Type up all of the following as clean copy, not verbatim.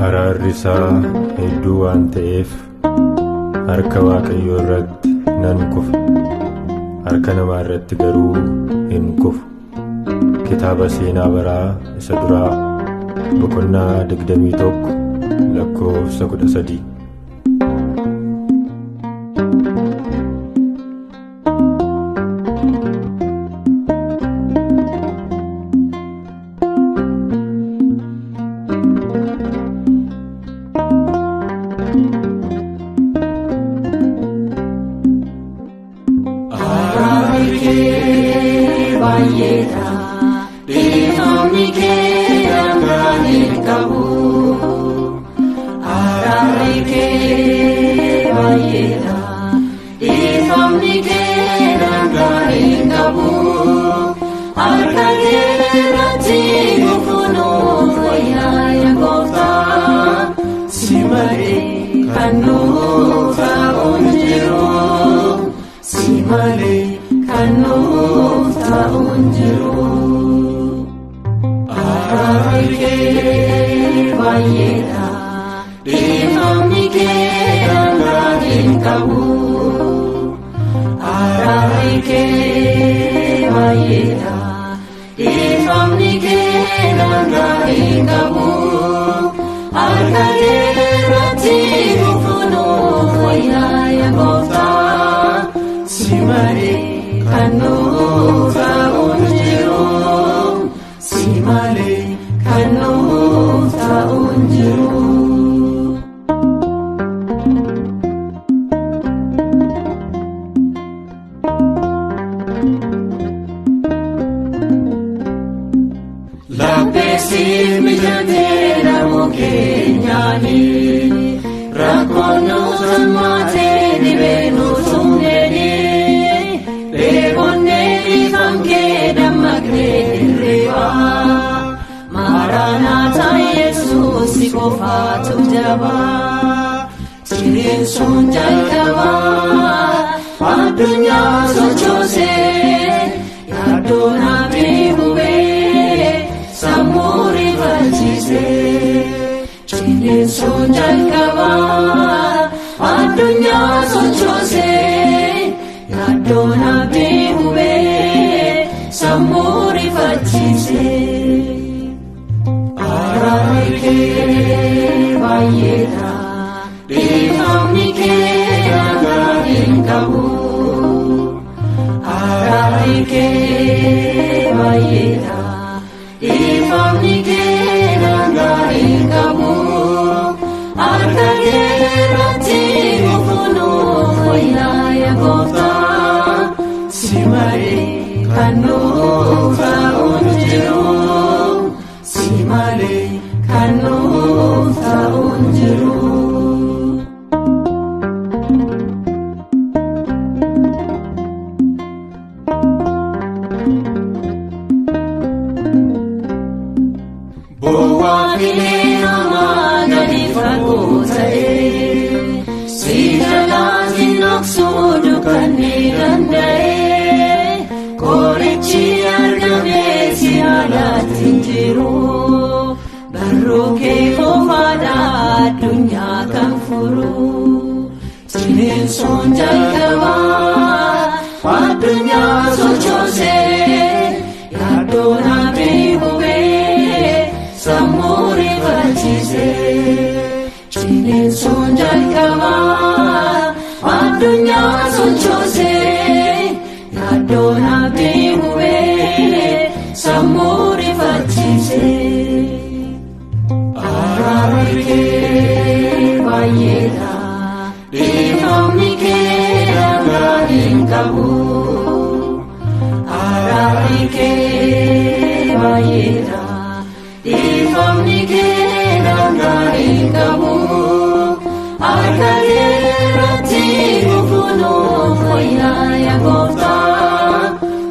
Araarri isaa hedduu waan ta'eef harka Waaqayyoo irratti nan kufa, harka namaa irratti garuu hin kufu. Kitaaba Seenaa Baraa isa duraa boqonnaa 21 lakkoofsa 13.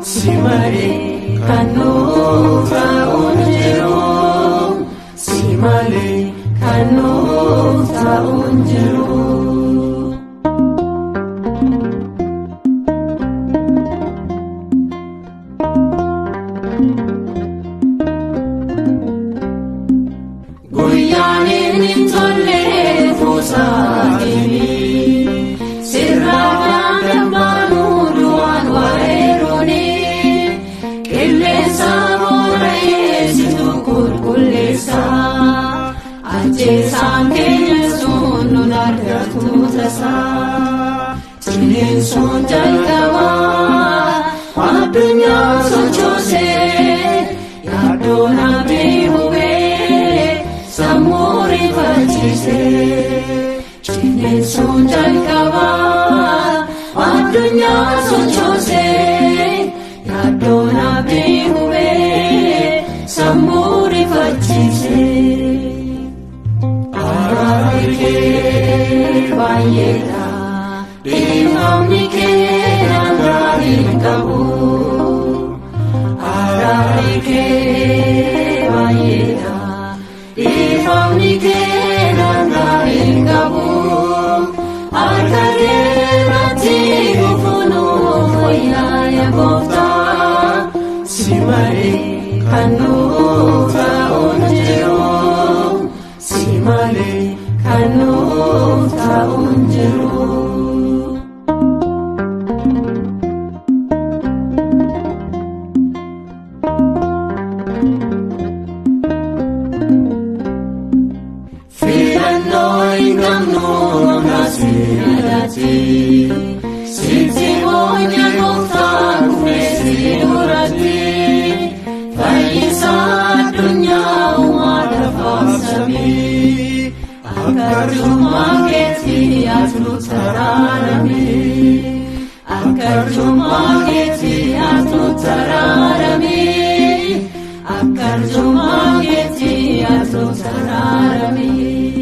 Simare, Kanova. unjiru. Guyyaanin hin tolle fuusaatini sirraa dambaanuu du'aan wareeruni qilleensa boora'eessitu qulqulleessa ajjeesaan keenya sun nun argatu tasaa qilleensuun jalqabaa addunyaa sochoosee yaaddoon abdii hubee sammuu rifachiisee qilleensuun jalqabaa addunyaa sochoosee yaaddoon abdii hubee sammuu rifachiisee araarri kee baay'eedha dhiifamni kee nagaa hin qabu araarri kee baay'eedha dhiifamni kee nagaa hin qabu harka keerratti kufunuuf wayyaa gooftaa si malee kan nuuf ta'u hin jiru si malee kan nuuf ta'u hin jiru. Siti monya gooftaa kufeesi duratti fayyisa addunyaa uumaa faarsamii akka arjummaa keetii atu taraaramee akka arjummaa keetii atu taraaramee akka arjummaa keetii atu taraaramee.